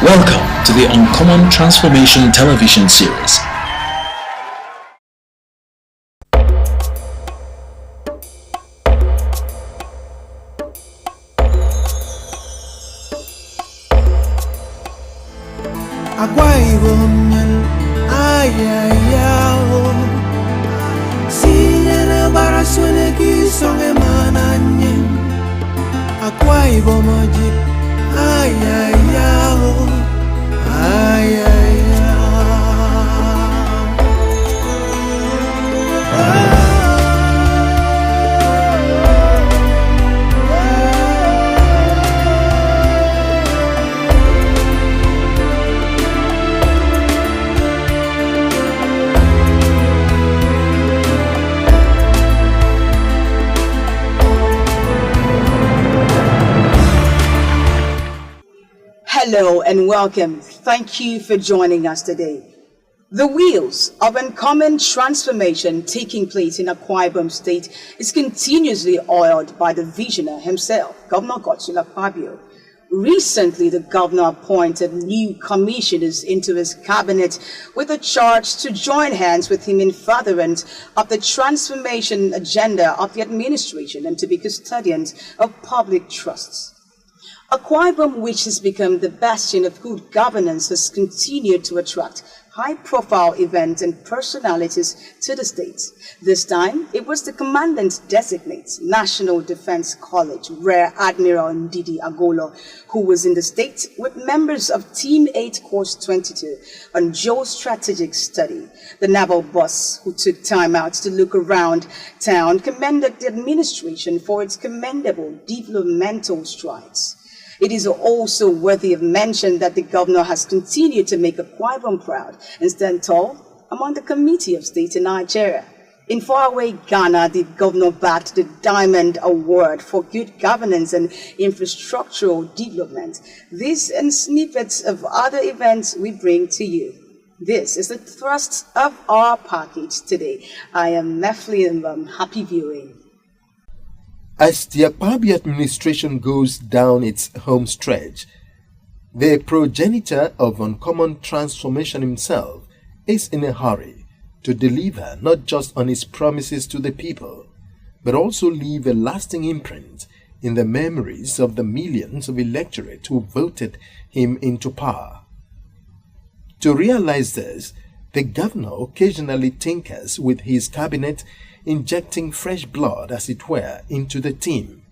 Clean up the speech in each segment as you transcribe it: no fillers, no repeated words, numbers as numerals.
Welcome to the Uncommon Transformation television series. Hello and welcome. Thank you for joining us today. The wheels of uncommon transformation taking place in Akwa Ibom State is continuously oiled by the visionary himself, Governor Godswill Akpabio. Recently, the governor appointed new commissioners into his cabinet with a charge to join hands with him in furtherance of the transformation agenda of the administration and to be custodians of public trusts. Akwa Ibom, which has become the bastion of good governance, has continued to attract high-profile events and personalities to the state. This time, it was the Commandant-designate, National Defense College, Rear Admiral Ndidi Agolo, who was in the state with members of Team 8 Course 22 on geostrategic study. The naval boss, who took time out to look around town, commended the administration for its commendable developmental strides. It is also worthy of mention that the governor has continued to make Akwa Ibom proud and stand tall among the Committee of State in Nigeria. In faraway Ghana, the governor backed the Diamond Award for Good Governance and Infrastructural Development. These and snippets of other events we bring to you. This is the thrust of our package today. I am Nefli and happy viewing. As the Akpabio administration goes down its home stretch, the progenitor of uncommon transformation himself is in a hurry to deliver not just on his promises to the people, but also leave a lasting imprint in the memories of the millions of electorate who voted him into power. To realize this, the governor occasionally tinkers with his cabinet, injecting fresh blood, as it were, into the team,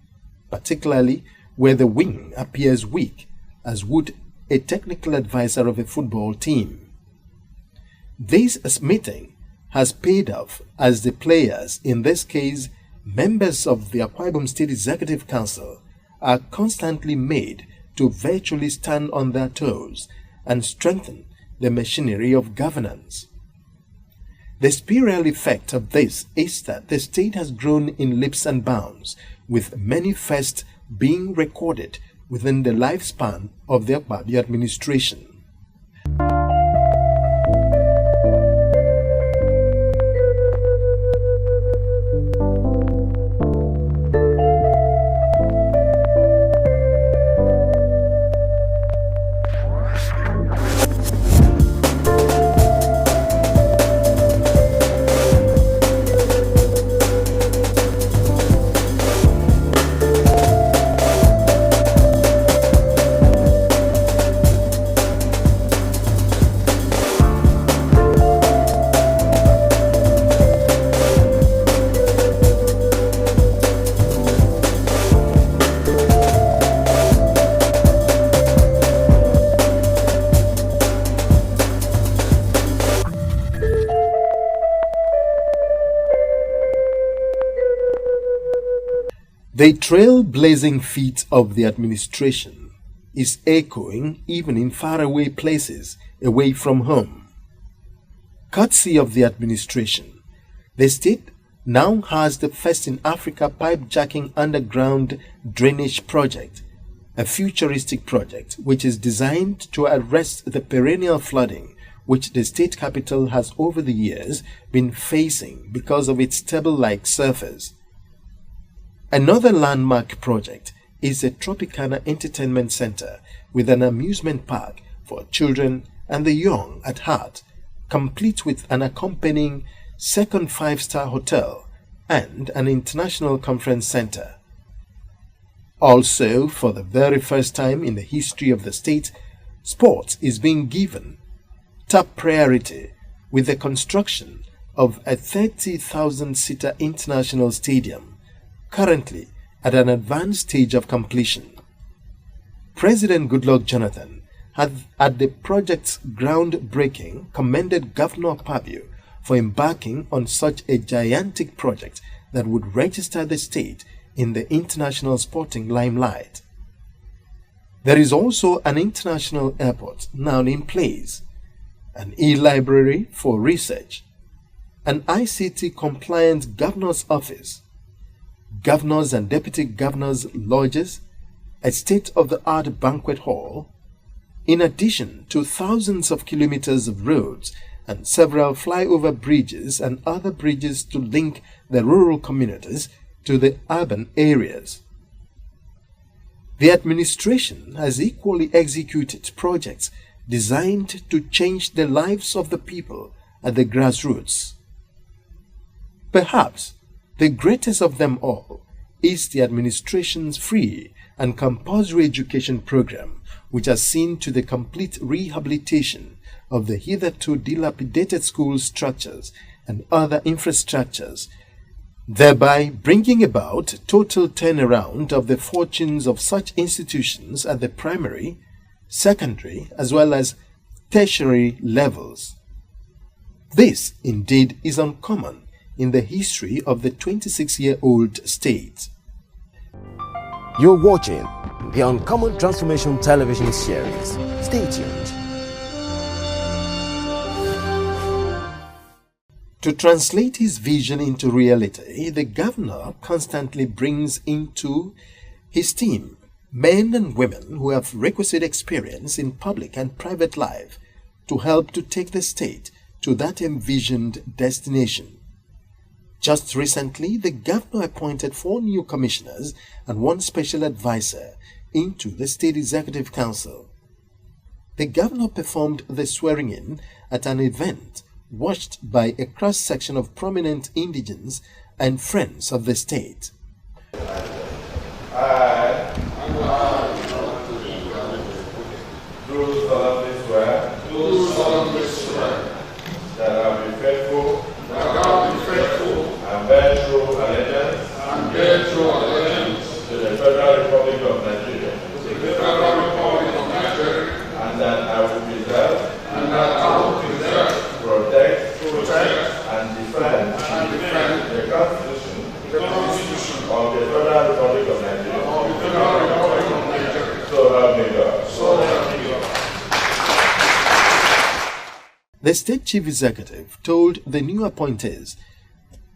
particularly where the wing appears weak, as would a technical advisor of a football team. This meeting has paid off as the players, in this case members of the Akwa Ibom State Executive Council, are constantly made to virtually stand on their toes and strengthen the machinery of governance. The spiritual effect of this is that the state has grown in leaps and bounds, with many firsts being recorded within the lifespan of the Akpabio administration. The trailblazing feat of the administration is echoing even in faraway places away from home. Courtesy of the administration, the state now has the first in Africa pipe-jacking underground drainage project, a futuristic project which is designed to arrest the perennial flooding which the state capital has over the years been facing because of its table-like surface. Another landmark project is a Tropicana Entertainment Center with an amusement park for children and the young at heart, complete with an accompanying second 5-star hotel and an international conference center. Also, for the very first time in the history of the state, sports is being given top priority with the construction of a 30,000-seater international stadium, currently at an advanced stage of completion. President Goodluck Jonathan had, at the project's groundbreaking, commended Governor Akpabio for embarking on such a gigantic project that would register the state in the international sporting limelight. There is also an international airport now in place, an e-library for research, an ICT-compliant governor's office, governors and deputy governors' lodges, a state-of-the-art banquet hall, in addition to thousands of kilometers of roads and several flyover bridges and other bridges to link the rural communities to the urban areas. The administration has equally executed projects designed to change the lives of the people at the grassroots. Perhaps the greatest of them all is the administration's free and compulsory education program, which has seen to the complete rehabilitation of the hitherto dilapidated school structures and other infrastructures, thereby bringing about total turnaround of the fortunes of such institutions at the primary, secondary, as well as tertiary levels. This, indeed, is uncommon in the history of the 26-year-old state. You're watching the Uncommon Transformation television series. Stay tuned. To translate his vision into reality, the governor constantly brings into his team men and women who have requisite experience in public and private life to help to take the state to that envisioned destination. Just recently, the governor appointed 4 new commissioners and 1 special advisor into the State Executive Council. The governor performed the swearing-in at an event watched by a cross-section of prominent indigents and friends of the state. I do solemnly swear that I will be faithful and bear true allegiance to the Federal Republic of Nigeria, and that I will preserve, protect, and defend the Constitution of the Federal Republic of Nigeria. So help me God. The state chief executive told the new appointees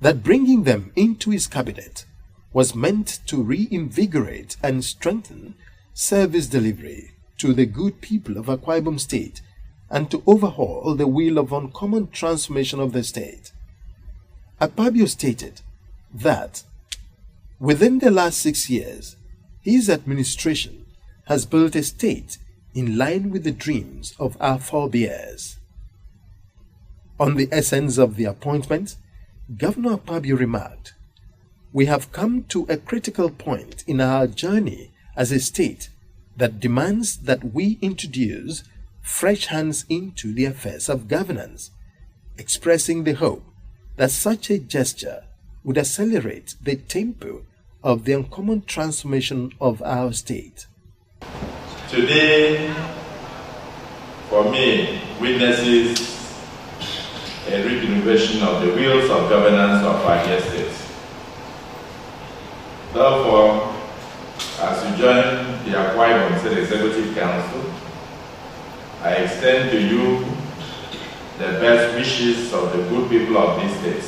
that bringing them into his cabinet was meant to reinvigorate and strengthen service delivery to the good people of Akwa Ibom State and to overhaul the wheel of uncommon transformation of the state. Akpabio stated that within the last 6 years, his administration has built a state in line with the dreams of our forebears. On the essence of the appointment, Governor Akpabio remarked, "We have come to a critical point in our journey as a state that demands that we introduce fresh hands into the affairs of governance, expressing the hope that such a gesture would accelerate the tempo of the uncommon transformation of our state." Today, for me, witnesses a regeneration of the wheels of governance of our dear state. Therefore, as you join the Akwa Ibom State Executive Council, I extend to you the best wishes of the good people of this state.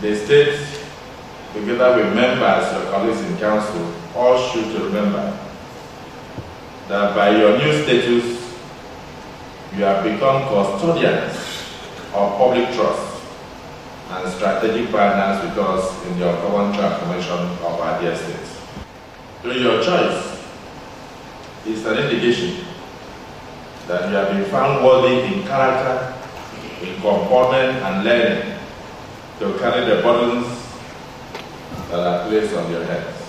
The state, together with members, your colleagues in council, all should remember that by your new status, you have become custodians of public trust and strategic partners with us in the uncommon transformation of our dear state. Through your choice, is an indication that you have been found worthy in character, in comportment and learning to carry the burdens that are placed on your heads.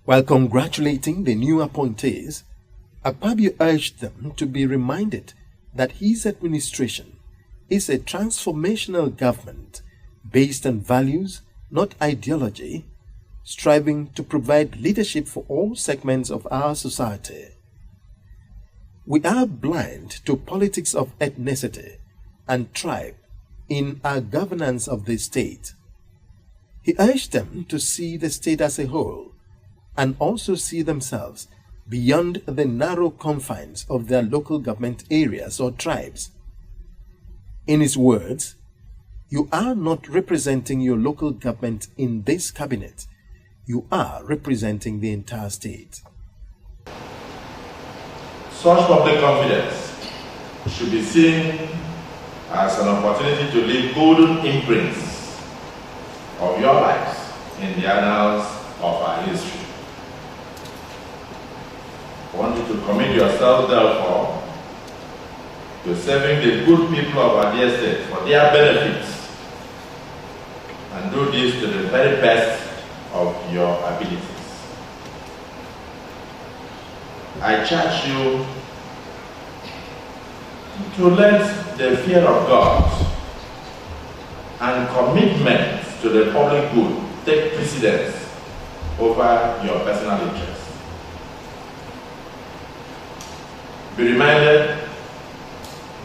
While congratulating the new appointees, Akpabio urged them to be reminded that his administration is a transformational government based on values, not ideology, striving to provide leadership for all segments of our society. We are blind to politics of ethnicity and tribe in our governance of the state. He urged them to see the state as a whole and also see themselves beyond the narrow confines of their local government areas or tribes. In his words, you are not representing your local government in this cabinet. You are representing the entire state. Such public confidence should be seen as an opportunity to leave golden imprints of your lives in the annals of our history. I want you to commit yourself, therefore, to serving the good people of our dear state for their benefits, and do this to the very best of your abilities. I charge you to let the fear of God and commitment to the public good take precedence over your personal interests. Be reminded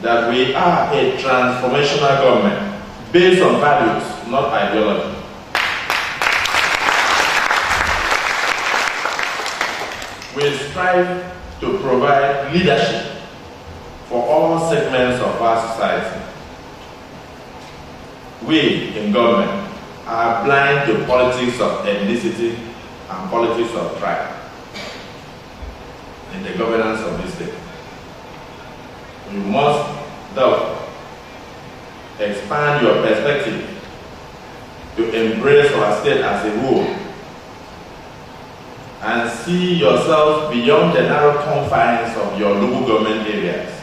that we are a transformational government based on values, not ideology. We strive to provide leadership for all segments of our society. We in government are blind to politics of ethnicity and politics of tribe in the governance of this state. You must, therefore, expand your perspective to embrace our state as a whole and see yourself beyond the narrow confines of your local government areas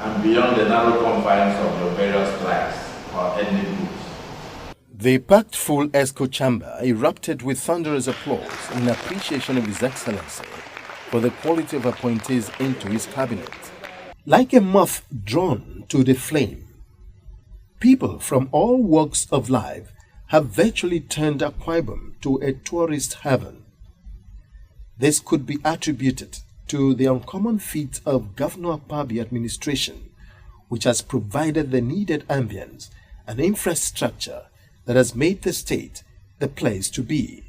and beyond the narrow confines of your various tribes or ethnic groups. The packed full ESCO chamber erupted with thunderous applause in appreciation of His Excellency for the quality of appointees into his cabinet. Like a moth drawn to the flame, people from all walks of life have virtually turned Akwa Ibom to a tourist heaven. This could be attributed to the uncommon feat of Governor Akpabio's administration, which has provided the needed ambience and infrastructure that has made the state the place to be,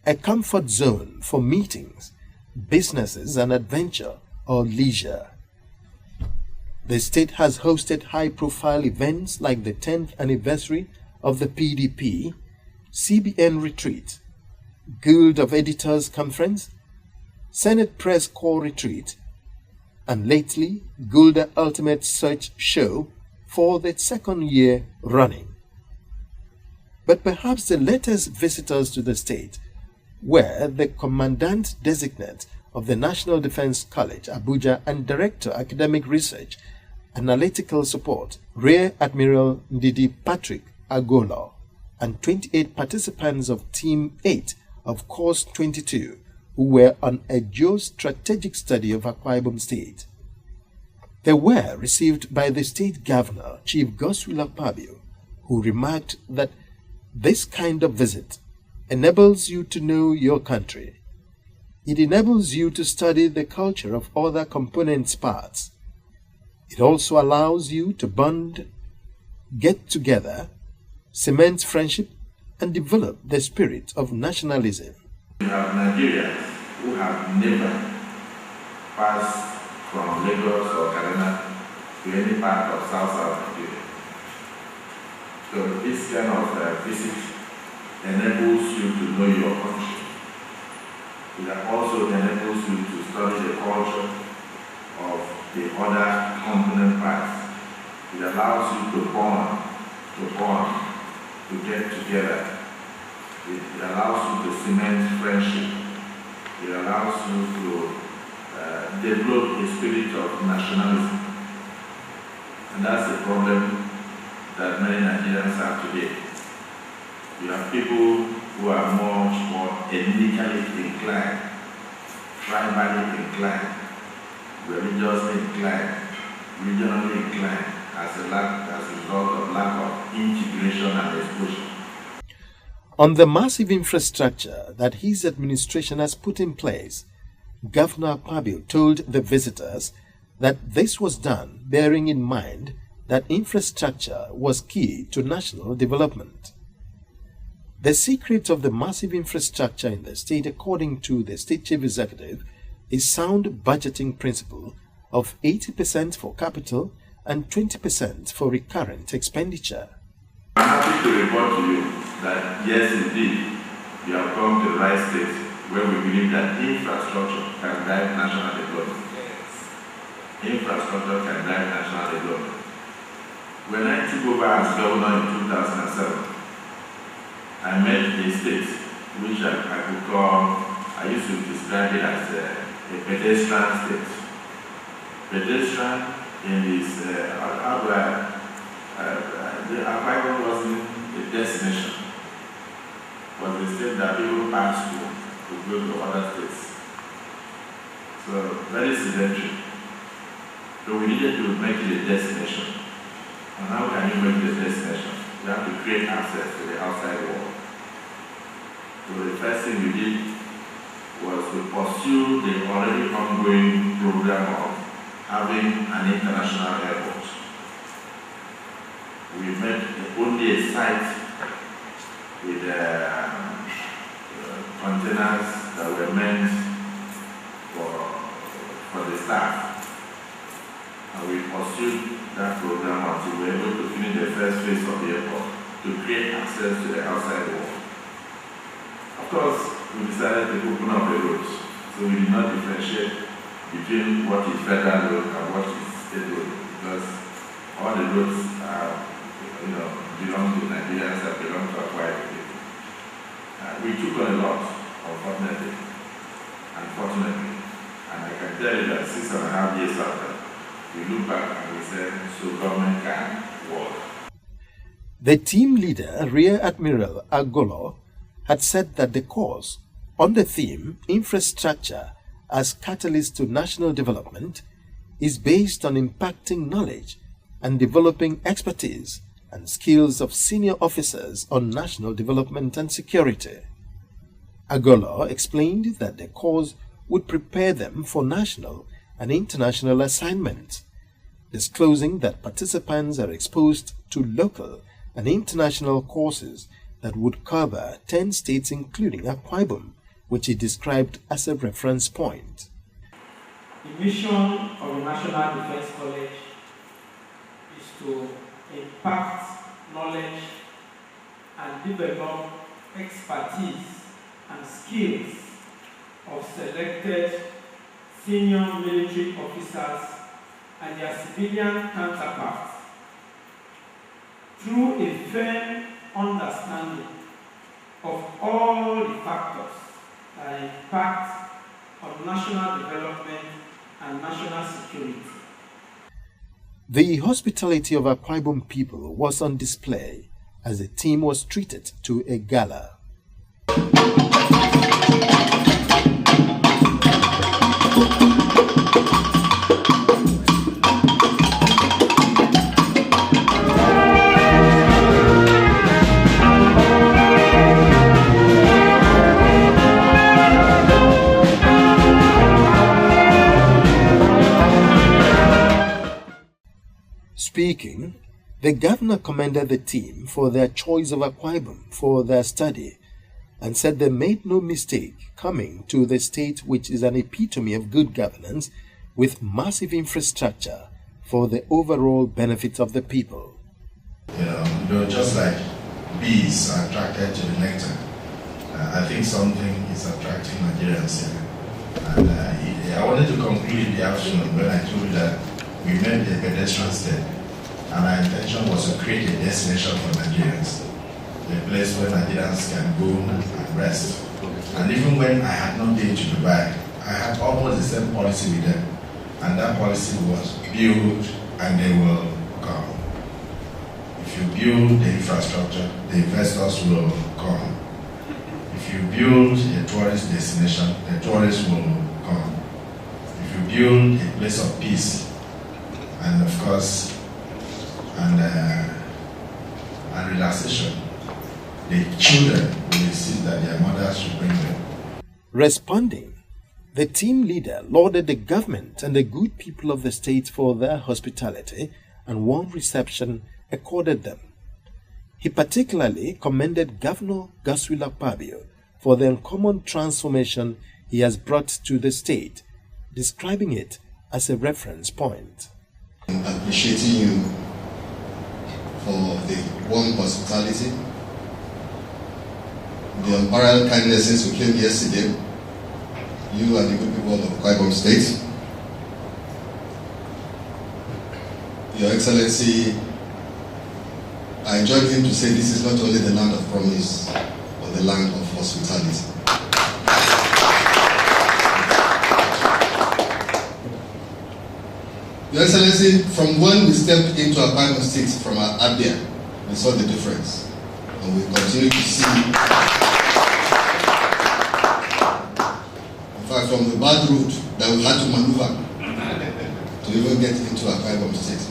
a comfort zone for meetings, businesses and adventure or leisure. The state has hosted high-profile events like the 10th anniversary of the PDP, CBN Retreat, Guild of Editors Conference, Senate Press Corps Retreat, and lately Gulda Ultimate Search Show for the second year running. But perhaps the latest visitors to the state were the Commandant Designate of the National Defense College, Abuja, and Director Academic Research, Analytical Support, Rear Admiral Ndidi Patrick Agolo, and 28 participants of Team 8 of Course 22 who were on a geostrategic study of Akwa Ibom State. They were received by the State Governor, Chief Godswill Akpabio, who remarked that this kind of visit enables you to know your country. It enables you to study the culture of other component parts. It also allows you to bond, get together, cement friendship, and develop the spirit of nationalism. We have Nigerians who have never passed from Lagos or Kaduna to any part of South Nigeria. So this kind of visit enables you to know your country. It also enables you to study the culture of the other component parts. It allows you to bond, to get together. It allows you to cement friendship It allows you to develop a spirit of nationalism. And that's the problem that many Nigerians have today. You have people who are much more ethnically inclined, tribally inclined, religiously inclined, regionally inclined, as a result of lack of integration and exposure. On the massive infrastructure that his administration has put in place, Governor Akpabio told the visitors that this was done bearing in mind that infrastructure was key to national development. The secret of the massive infrastructure in the state, according to the State Chief Executive, is sound budgeting principle of 80% for capital and 20% for recurrent expenditure. I'm happy to report to you that yes, indeed, we have come to the right state where we believe that infrastructure can drive national development. Yes. Infrastructure can drive national development. When I took over as governor in 2007, I met a state which I could call, I used to describe it as a pedestrian state. Pedestrian in this, the Akwa wasn't a destination, but the state that people pass to go to other states. So very sedentary. So we needed to make it a destination. And how can you make it a destination? You have to create access to the outside world. So the first thing we did was to pursue the already ongoing program of having an international airport. We made only a site with containers that were meant for the staff. And we pursued that program until we were able to finish the first phase of the airport to create access to the outside world. Of course, we decided to open up the roads, so we did not differentiate between what is federal road and what is state road, because all the roads are, belong to Nigerians that belong to acquired people. We took on a lot, unfortunately, and I can tell you that 6.5 years after, we look back and we said, so government can work. The team leader, Rear Admiral Agolo, had said that the course on the theme infrastructure as catalyst to national development is based on impacting knowledge and developing expertise and skills of senior officers on national development and security. Agolo explained that the course would prepare them for national and international assignments, disclosing that participants are exposed to local and international courses that would cover 10 states including Akwa Ibom, which he described as a reference point. The mission of the National Defense College is to impact knowledge and develop expertise and skills of selected senior military officers and their civilian counterparts through a firm understanding of all the factors that impact on national development and national security. The hospitality of Akwa Ibom people was on display as the team was treated to a gala. Speaking, the governor commended the team for their choice of Akwa Ibom for their study and said they made no mistake coming to the state which is an epitome of good governance with massive infrastructure for the overall benefit of the people. Just like bees are attracted to the nectar, I think something is attracting Nigerians here. And I wanted to conclude the afternoon when I told you that we made a pedestrian step, and our intention was to create a destination for Nigerians. The place where Nigerians can go and rest. And even when I had not been to Dubai, I had almost the same policy with them. And that policy was build and they will come. If you build the infrastructure, the investors will come. If you build a tourist destination, the tourists will come. If you build a place of peace, and of course, and relaxation, the children will insist that their mothers should bring them. Responding, the team leader lauded the government and the good people of the state for their hospitality and warm reception accorded them. He particularly commended Governor Godswill Akpabio for the uncommon transformation he has brought to the state, describing it as a reference point. Appreciating you for the warm hospitality, the unparalleled kindness since we came yesterday, you and the good people of Akwa Ibom State. Your Excellency, I join him to say this is not only the land of promise, but the land of hospitality. Your Excellency, from when we stepped into Akwa Ibom State from our Abia, we saw the difference, and we continue to see. In fact, from the bad route that we had to maneuver to even get into Akwa Ibom State.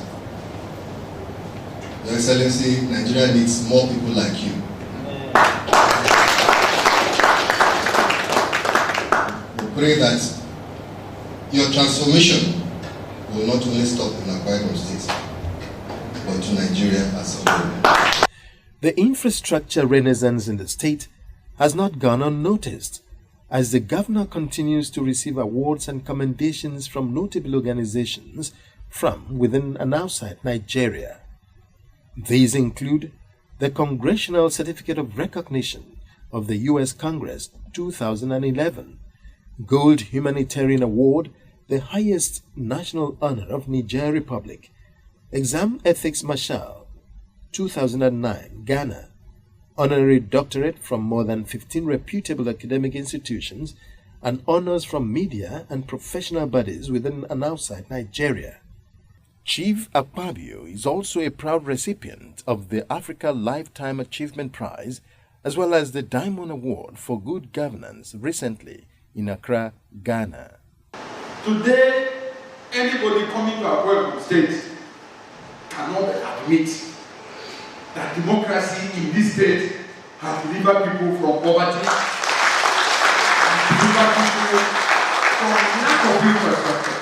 Your Excellency, Nigeria needs more people like you. We pray that your transformation will not only stop in Akwa Ibom State, but to Nigeria as a whole. The infrastructure renaissance in the state has not gone unnoticed, as the governor continues to receive awards and commendations from notable organizations from within and outside Nigeria. These include the Congressional Certificate of Recognition of the U.S. Congress 2011, Gold Humanitarian Award, the highest national honor of Niger Republic, Exam Ethics Marshal 2009, Ghana, honorary doctorate from more than 15 reputable academic institutions, and honors from media and professional bodies within and outside Nigeria. Chief Akpabio is also a proud recipient of the Africa Lifetime Achievement Prize, as well as the Diamond Award for Good Governance recently in Accra, Ghana. Today, anybody coming to Akwa Ibom State cannot admit that democracy in this state has delivered people from poverty, delivered people from lack of infrastructure.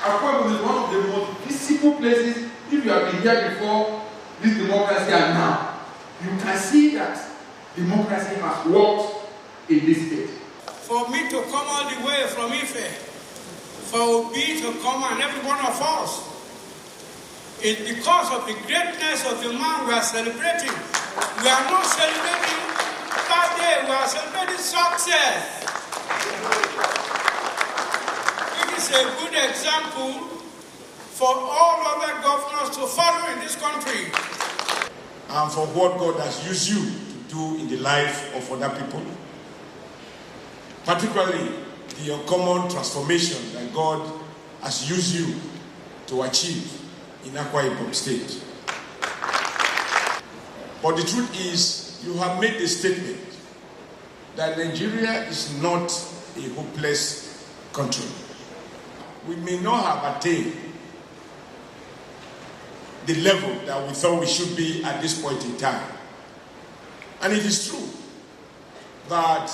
Akwa Ibom is one of the most visible places. If you have been here before this democracy and now, you can see that democracy has worked in this state. For me to come all the way from Ife, for Obi to come and every one of us, it's because of the greatness of the man we are celebrating. We are not celebrating that day, we are celebrating success. It is a good example for all other governors to follow in this country. And for what God has used you to do in the life of other people, particularly the uncommon transformation that God has used you to achieve in Akwa Ibom State. But the truth is, you have made the statement that Nigeria is not a hopeless country. We may not have attained the level that we thought we should be at this point in time. And it is true that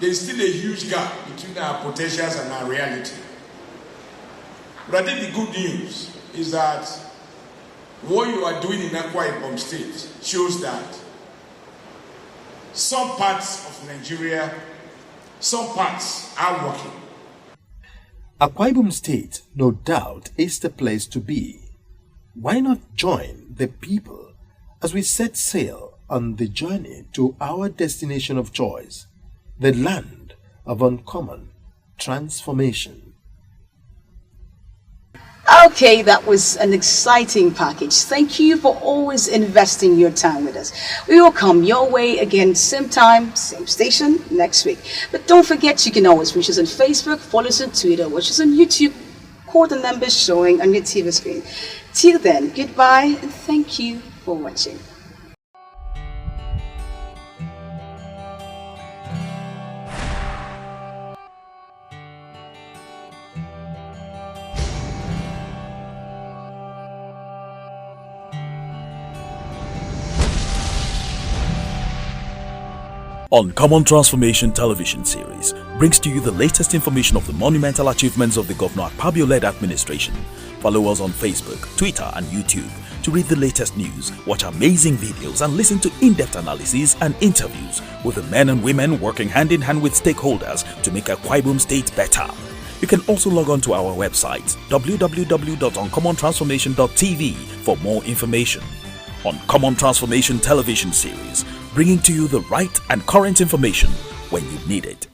there is still a huge gap between our potentials and our reality. But I think the good news is that what you are doing in Akwa Ibom State shows that some parts of Nigeria, some parts are working. Akwa Ibom State, no doubt, is the place to be. Why not join the people as we set sail on the journey to our destination of choice, the land of uncommon transformation? Okay, that was an exciting package. Thank you for always investing your time with us. We will come your way again, same time, same station next week. But don't forget, you can always reach us on Facebook, follow us on Twitter, watch us on YouTube, call the numbers showing on your TV screen. Till then, goodbye and thank you for watching. Uncommon Transformation television series brings to you the latest information of the monumental achievements of the Governor Akpabio-led administration. Follow us on Facebook, Twitter and YouTube to read the latest news, watch amazing videos and listen to in-depth analyses and interviews with the men and women working hand-in-hand with stakeholders to make Akwa Ibom State better. You can also log on to our website www.uncommontransformation.tv for more information. Uncommon Transformation television series, bringing to you the right and current information when you need it.